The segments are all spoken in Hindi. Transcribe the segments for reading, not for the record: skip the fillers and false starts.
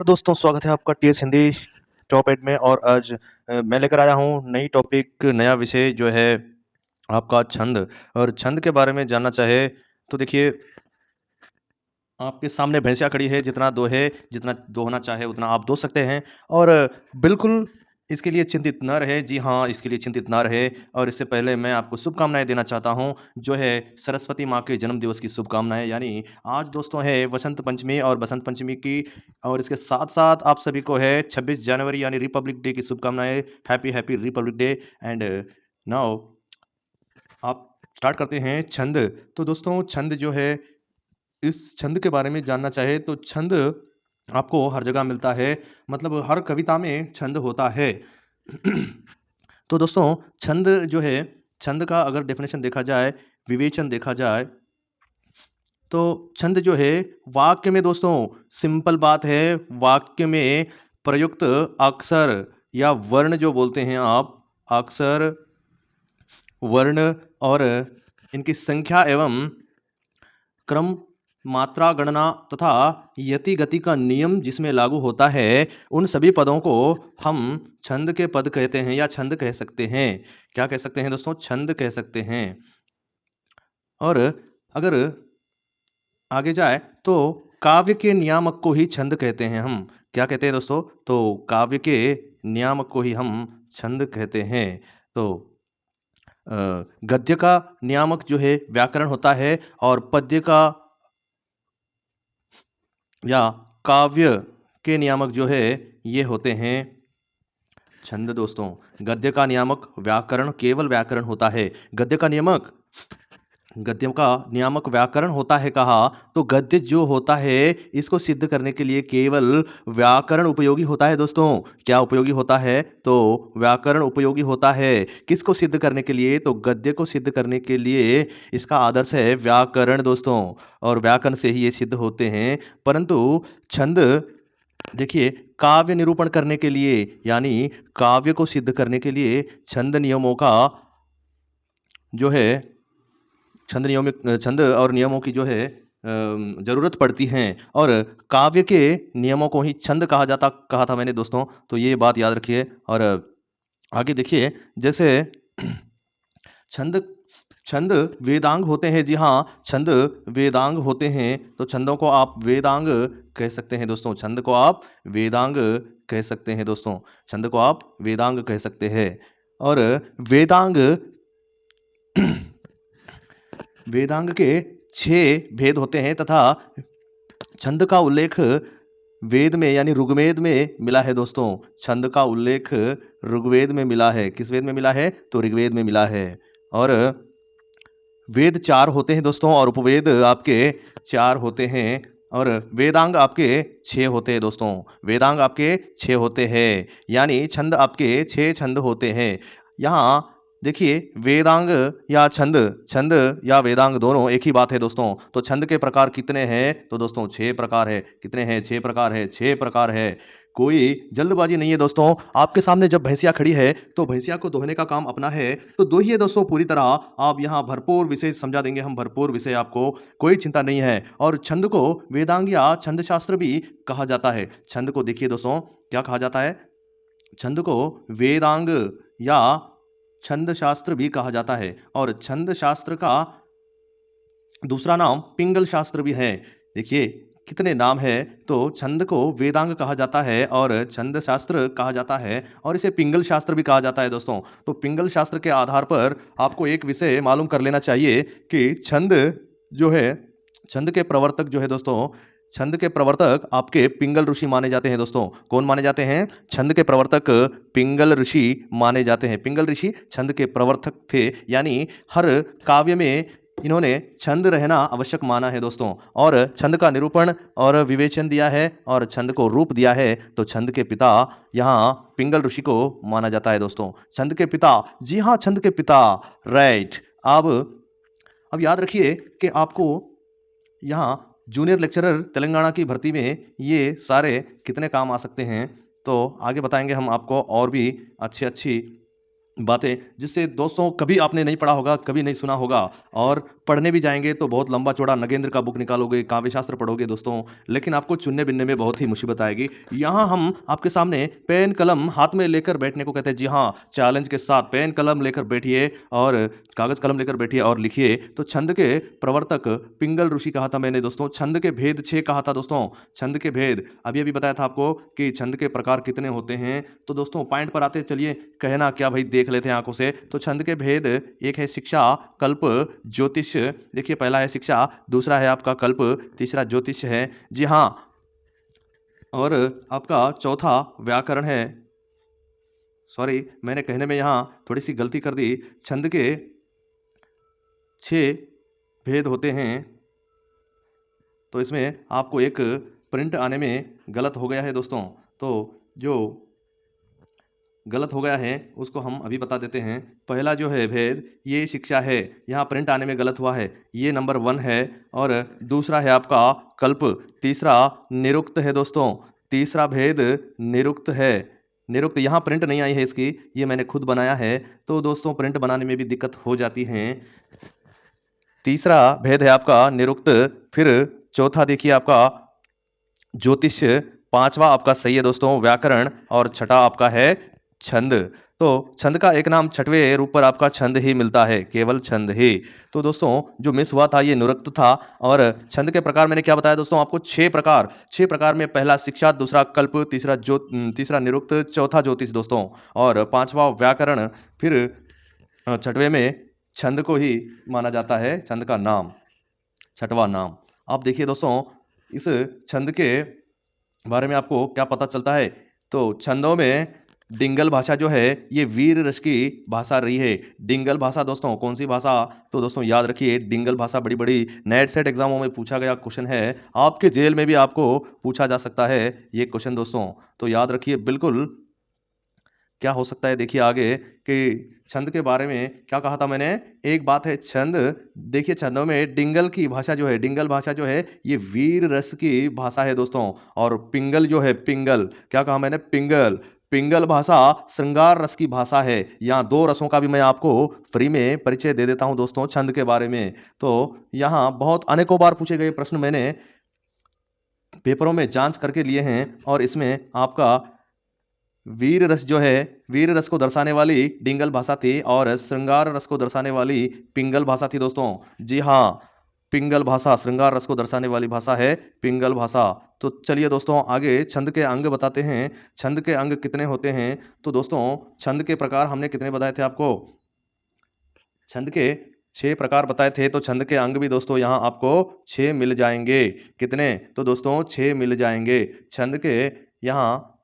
तो दोस्तों स्वागत है आपका टीएस हिंदी टॉप 8 में। और आज मैं लेकर आया हूँ नई टॉपिक, नया विषय जो है आपका छंद। और छंद के बारे में जानना चाहे तो देखिए, आपके सामने भैंसिया खड़ी है, जितना दोहे, जितना दोहना चाहे उतना आप दो सकते हैं। और बिल्कुल इसके लिए चिंतित ना रहे। जी हाँ, इसके लिए चिंतित ना रहे। और इससे पहले मैं आपको शुभकामनाएं देना चाहता हूं, जो है सरस्वती माँ के जन्म दिवस की शुभकामनाएं। यानी आज दोस्तों है वसंत पंचमी, और बसंत पंचमी की और इसके साथ साथ आप सभी को है 26 जनवरी यानी रिपब्लिक डे की शुभकामनाएं। Happy happy Republic day. And now आप स्टार्ट करते हैं छंद। तो दोस्तों छंद जो है, इस छंद के बारे में जानना चाहे तो छंद आपको हर जगह मिलता है, मतलब हर कविता में छंद होता है। तो दोस्तों छंद जो है, छंद का अगर डेफिनेशन देखा जाए, विवेचन देखा जाए, तो छंद जो है वाक्य में दोस्तों, सिंपल बात है, वाक्य में प्रयुक्त अक्षर या वर्ण जो बोलते हैं आप, अक्षर, वर्ण और इनकी संख्या एवं क्रम, मात्रा गणना तथा यति गति का नियम जिसमें लागू होता है, उन सभी पदों को हम छंद के पद कहते हैं या छंद कह सकते हैं। क्या कह सकते हैं दोस्तों? छंद कह सकते हैं। और अगर आगे जाए तो काव्य के नियामक को ही छंद कहते हैं हम। क्या कहते हैं दोस्तों? तो काव्य के नियामक को ही हम छंद कहते हैं। तो गद्य का नियामक जो है व्याकरण होता है, और पद्य का या काव्य के नियामक जो है ये होते हैं छंद। दोस्तों गद्य का नियामक व्याकरण, केवल व्याकरण होता है। गद्य का नियामक, गद्य का नियामक व्याकरण होता है कहा, तो गद्य जो होता है इसको सिद्ध करने के लिए केवल व्याकरण उपयोगी होता है। दोस्तों क्या उपयोगी होता है? तो व्याकरण उपयोगी होता है। किसको सिद्ध करने के लिए? तो गद्य को सिद्ध करने के लिए इसका आदर्श है व्याकरण दोस्तों, और व्याकरण से ही ये सिद्ध होते हैं। परंतु छंद देखिए, काव्य निरूपण करने के लिए यानी काव्य को सिद्ध करने के लिए छंद नियमों का जो है, छंद नियम, छंद और नियमों की जो है जरूरत पड़ती है। और काव्य के नियमों को ही छंद कहा था मैंने दोस्तों, तो ये बात याद रखिए। और आगे देखिए, जैसे छंद, छंद वेदांग होते हैं। जी हाँ, छंद वेदांग होते हैं। तो छंदों को आप वेदांग कह सकते हैं दोस्तों। छंद को आप वेदांग कह सकते हैं दोस्तों। छंद को आप वेदांग कह सकते हैं। और वेदांग, वेदांग के 6 भेद होते हैं, तथा छंद का उल्लेख वेद में यानी ऋग्वेद में मिला है दोस्तों। छंद का उल्लेख ऋग्वेद में मिला है। किस वेद में मिला है? तो ऋग्वेद में मिला है। और वेद 4 होते हैं दोस्तों, और उपवेद आपके 4 होते हैं। और वेदांग आपके 6 होते हैं दोस्तों। वेदांग आपके 6 होते हैं, यानी छंद आपके 6 छंद होते हैं। यहाँ देखिए, वेदांग या छंद, छंद या वेदांग दोनों एक ही बात है दोस्तों। तो छंद के प्रकार कितने हैं? तो दोस्तों 6 प्रकार है। कितने हैं? 6 प्रकार है। 6 प्रकार है। कोई जल्दबाजी नहीं है दोस्तों। आपके सामने जब भैंसिया खड़ी है तो भैंसिया को दोहने का काम अपना है, तो दोहिए दोस्तों पूरी तरह। आप यहाँ भरपूर विषय समझा देंगे हम, भरपूर विषय आपको, कोई चिंता नहीं है। और छंद को वेदांग या छंद शास्त्र भी कहा जाता है। छंद को देखिए दोस्तों, क्या कहा जाता है? छंद को वेदांग या छंद शास्त्र भी कहा जाता है। और छंद शास्त्र का दूसरा नाम पिंगल शास्त्र भी है। देखिए कितने नाम है। तो छंद को वेदांग कहा जाता है, और छंद शास्त्र कहा जाता है, और इसे पिंगल शास्त्र भी कहा जाता है दोस्तों। तो पिंगल शास्त्र के आधार पर आपको एक विषय मालूम कर लेना चाहिए कि छंद जो है, छंद के प्रवर्तक जो है दोस्तों, छंद के प्रवर्तक आपके पिंगल ऋषि माने जाते हैं दोस्तों। कौन माने जाते हैं? छंद के प्रवर्तक पिंगल ऋषि माने जाते हैं। पिंगल ऋषि छंद के प्रवर्तक थे, यानी हर काव्य में इन्होंने छंद रहना आवश्यक माना है दोस्तों। और छंद का निरूपण और विवेचन दिया है, और छंद को रूप दिया है। तो छंद के पिता यहाँ पिंगल ऋषि को माना जाता है दोस्तों। छंद के पिता, जी हाँ, छंद के पिता, राइट। अब याद रखिए कि आपको यहाँ जूनियर लेक्चरर तेलंगाना की भर्ती में ये सारे कितने काम आ सकते हैं, तो आगे बताएंगे हम आपको और भी अच्छी अच्छी बातें, जिससे दोस्तों कभी आपने नहीं पढ़ा होगा, कभी नहीं सुना होगा, और पढ़ने भी जाएंगे तो बहुत लंबा चौड़ा नगेंद्र का बुक निकालोगे, काव्य शास्त्र पढ़ोगे दोस्तों, लेकिन आपको चुनने बिनने में बहुत ही मुसीबत आएगी। यहाँ हम आपके सामने पेन कलम हाथ में लेकर बैठने को कहते हैं। जी हाँ, चैलेंज के साथ पेन कलम लेकर बैठिए और कागज कलम लेकर बैठिए और लिखिए। तो छंद के प्रवर्तक पिंगल ऋषि कहा था मैंने दोस्तों। छंद के भेद 6 कहा था दोस्तों। छंद के भेद अभी अभी बताया था आपको कि छंद के प्रकार कितने होते हैं। तो दोस्तों पॉइंट पर आते चलिए, कहना क्या भाई देख लेते हैं आंखों से। तो छंद के भेद, एक है शिक्षा, कल्प, ज्योतिष। देखिए पहला है शिक्षा, दूसरा है आपका कल्प, तीसरा ज्योतिष है। जी हाँ, और आपका चौथा व्याकरण है। सॉरी, मैंने कहने में यहाँ थोड़ी सी गलती कर दी। छंद के 6 भेद होते हैं, तो इसमें आपको एक प्रिंट आने में गलत हो गया है दोस्तों। तो जो गलत हो गया है उसको हम अभी बता देते हैं। पहला जो है भेद, ये शिक्षा है, यहाँ प्रिंट आने में गलत हुआ है, ये नंबर 1 है। और दूसरा है आपका कल्प, तीसरा निरुक्त है दोस्तों। तीसरा भेद निरुक्त है। निरुक्त यहाँ प्रिंट नहीं आई है इसकी, ये मैंने खुद बनाया है, तो दोस्तों प्रिंट बनाने में भी दिक्कत हो जाती है। तीसरा भेद है आपका निरुक्त। फिर चौथा देखिए आपका ज्योतिष, पांचवा आपका सही है दोस्तों व्याकरण, और छठा आपका है छंद। तो छंद का एक नाम छठवें रूप पर आपका छंद ही मिलता है, केवल छंद ही। तो दोस्तों जो मिस हुआ था ये निरुक्त था। और छंद के प्रकार मैंने क्या बताया दोस्तों आपको, 6 प्रकार में पहला शिक्षा, दूसरा कल्प, तीसरा निरुक्त, चौथा ज्योतिष दोस्तों, और पांचवा व्याकरण। फिर छठवें में छंद को ही माना जाता है, छंद का नाम, छठवां नाम। आप देखिए दोस्तों इस छंद के बारे में आपको क्या पता चलता है। तो छंदों में डिंगल भाषा जो है ये वीर रस की भाषा रही है। डिंगल भाषा दोस्तों कौन सी भाषा, तो दोस्तों याद रखिए डिंगल भाषा बड़ी बड़ी नेट सेट एग्जामों में पूछा गया क्वेश्चन है। आपके जेल में भी आपको पूछा जा सकता है ये क्वेश्चन दोस्तों, तो याद रखिए बिल्कुल। क्या हो सकता है देखिए आगे कि छंद के बारे में क्या कहा था मैंने। एक बात है छंद, देखिए छंदों में डिंगल की भाषा जो है, डिंगल भाषा जो है ये वीर रस की भाषा है दोस्तों। और पिंगल जो है, पिंगल, क्या कहा मैंने, पिंगल, पिंगल भाषा श्रृंगार रस की भाषा है। यहाँ 2 रसों का भी मैं आपको फ्री में परिचय दे देता हूं दोस्तों छंद के बारे में। तो यहाँ बहुत अनेकों बार पूछे गए प्रश्न मैंने पेपरों में जांच करके लिए हैं, और इसमें आपका वीर रस जो है, वीर रस को दर्शाने वाली डिंगल भाषा थी, और श्रृंगार रस को दर्शाने वाली पिंगल भाषा थी दोस्तों। जी हाँ, पिंगल भाषा श्रृंगार रस को दर्शाने वाली भाषा है, पिंगल भाषा। तो चलिए दोस्तों आगे छंद के अंग बताते हैं। छंद के अंग कितने होते हैं। तो दोस्तों छंद के प्रकार हमने कितने बताए थे आपको, छंद के 6 प्रकार बताए थे। तो छंद के अंग भी दोस्तों यहाँ आपको 6 मिल जाएंगे। कितने, तो दोस्तों 6 मिल जाएंगे। छंद के यहाँ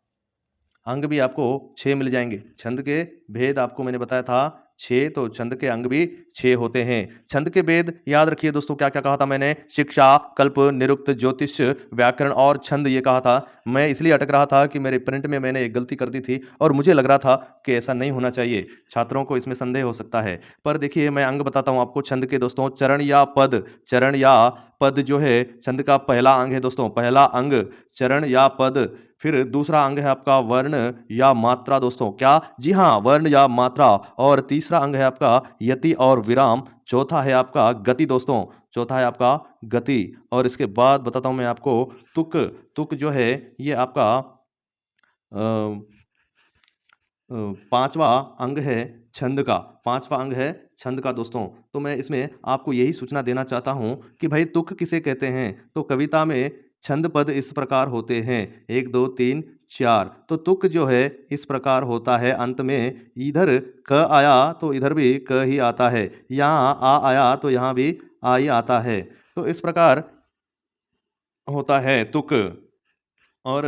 अंग भी आपको 6 मिल जाएंगे। छंद के भेद आपको मैंने बताया था 6, तो छंद के अंग भी 6 होते हैं। छंद के भेद याद रखिए दोस्तों, क्या क्या कहा था मैंने, शिक्षा, कल्प, निरुक्त, ज्योतिष, व्याकरण और छंद, ये कहा था। मैं इसलिए अटक रहा था कि मेरे प्रिंट में मैंने एक गलती कर दी थी, और मुझे लग रहा था कि ऐसा नहीं होना चाहिए, छात्रों को इसमें संदेह हो सकता है। पर देखिए मैं अंग बताता हूं आपको छंद के दोस्तों। चरण या पद, चरण या पद जो है छंद का पहला अंग है दोस्तों, पहला अंग चरण या पद। फिर दूसरा अंग है आपका वर्ण या मात्रा दोस्तों, क्या, जी हाँ वर्ण या मात्रा। और तीसरा अंग है आपका यति और विराम। चौथा है आपका गति दोस्तों, चौथा है आपका गति। और इसके बाद बताता हूं मैं आपको तुक। तुक जो है ये आपका पांचवा अंग है छंद का, पांचवा अंग है छंद का दोस्तों। तो मैं इसमें आपको यही सूचना देना चाहता हूं कि भाई तुक किसे कहते हैं। तो कविता में छंद पद इस प्रकार होते हैं, 1 2 3 4। तो तुक जो है इस प्रकार होता है, अंत में इधर क आया तो इधर भी क ही आता है, यहाँ आ आया तो यहाँ भी आ ही आता है। तो इस प्रकार होता है तुक। और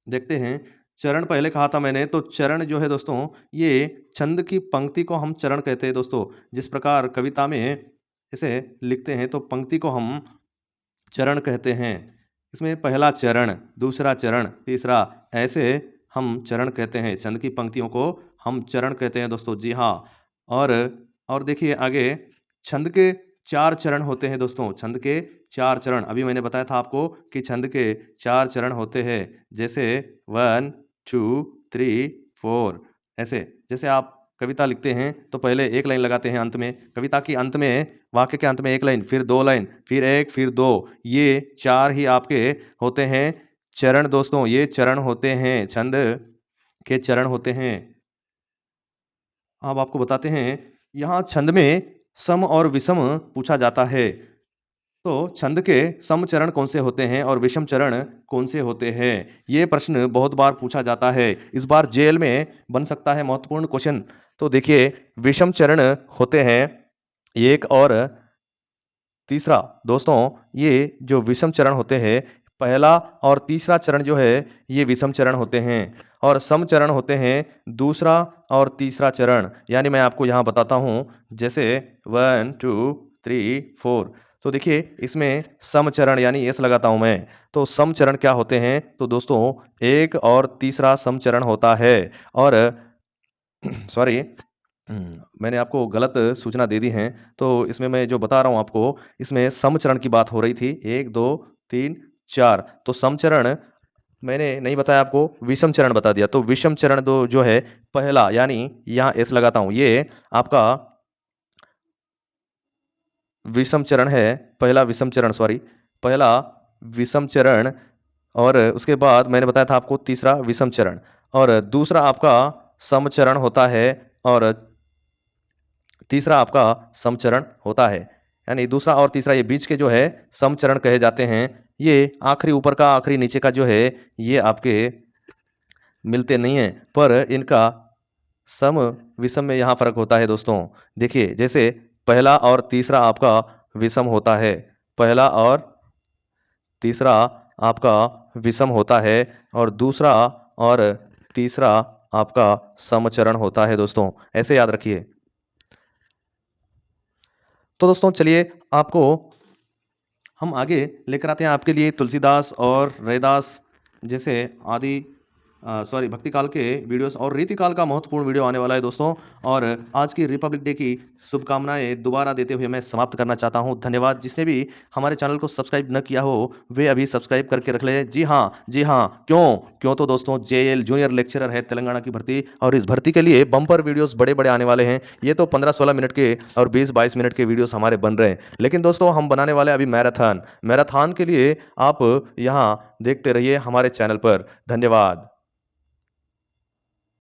देखते हैं चरण, पहले कहा था मैंने, तो चरण जो है दोस्तों ये छंद की पंक्ति को हम चरण कहते हैं दोस्तों। जिस प्रकार कविता में इसे लिखते हैं तो पंक्ति को हम चरण कहते हैं। इसमें पहला चरण, दूसरा चरण, तीसरा, ऐसे हम चरण कहते हैं। छंद की पंक्तियों को हम चरण कहते हैं दोस्तों, जी हाँ। और और देखिए आगे छंद के 4 चरण होते हैं दोस्तों, छंद के 4 चरण। अभी मैंने बताया था आपको कि छंद के 4 चरण होते हैं, जैसे 1 2 3 4। ऐसे जैसे आप कविता लिखते हैं तो पहले एक लाइन लगाते हैं अंत में, कविता की अंत में वाक्य के अंत में एक लाइन, फिर 2 लाइन, फिर 1, फिर 2, ये 4 ही आपके होते हैं चरण दोस्तों, ये चरण होते हैं, छंद के चरण होते हैं। अब आपको बताते हैं, यहाँ छंद में सम और विषम पूछा जाता है। तो छंद के सम चरण कौन से होते हैं और विषम चरण कौन से होते हैं? ये प्रश्न बहुत बार पूछा जाता है। इस बार जेल में बन सकता है महत्वपूर्ण क्वेश्चन। तो देखिए, विषम चरण होते हैं 1 और तीसरा। दोस्तों, ये जो विषम चरण होते हैं, पहला और तीसरा चरण जो है, ये विषम चरण होते हैं और सम चरण होते हैं दूसरा और तीसरा चरण। यानी मैं आपको यहाँ बताता हूँ, जैसे 1, 2, 3, 4। तो देखिए, इसमें सम चरण यानी एस लगाता हूँ मैं। तो सम चरण क्या होते हैं? तो दोस्तों, 1 और तीसरा सम चरण होता है और सॉरी, मैंने आपको गलत सूचना दे दी है। तो इसमें मैं जो बता रहा हूँ आपको, इसमें समचरण की बात हो रही थी। 1, 2, 3, 4। तो समचरण मैंने नहीं बताया आपको, विषम चरण बता दिया। तो विषम चरण दो जो है, पहला यानी यहाँ एस लगाता हूँ, ये आपका विषम चरण है। पहला विषम चरण, सॉरी, पहला विषम चरण और उसके बाद मैंने बताया था आपको तीसरा विषम चरण और दूसरा आपका समचरण होता है और तीसरा आपका समचरण होता है। यानी दूसरा और तीसरा ये बीच के जो है समचरण कहे जाते हैं। ये आखिरी ऊपर का आखिरी नीचे का जो है, ये आपके मिलते नहीं हैं, पर इनका सम विषम में यहाँ फर्क होता है दोस्तों। देखिए, जैसे पहला और तीसरा आपका विषम होता है, पहला और तीसरा आपका विषम होता है और दूसरा और तीसरा आपका समचरण होता है दोस्तों। ऐसे याद रखिए। तो दोस्तों, चलिए आपको हम आगे लेकर आते हैं आपके लिए तुलसीदास और रैदास जैसे आदि भक्ति काल के वीडियोस और रीतिकाल का महत्वपूर्ण वीडियो आने वाला है दोस्तों। और आज की रिपब्लिक डे की शुभकामनाएं दोबारा देते हुए मैं समाप्त करना चाहता हूं। धन्यवाद। जिसने भी हमारे चैनल को सब्सक्राइब न किया हो, वे अभी सब्सक्राइब करके रख ले। जी हाँ, जी हाँ, क्यों तो दोस्तों, जेएल जूनियर लेक्चरर है तेलंगाना की भर्ती, और इस भर्ती के लिए बम्पर वीडियोस बड़े बड़े आने वाले हैं। ये तो 15-16 मिनट के और 20-22 मिनट के वीडियोस हमारे बन रहे हैं, लेकिन दोस्तों हम बनाने वाले अभी मैराथन के लिए आप यहाँ देखते रहिए हमारे चैनल पर। धन्यवाद।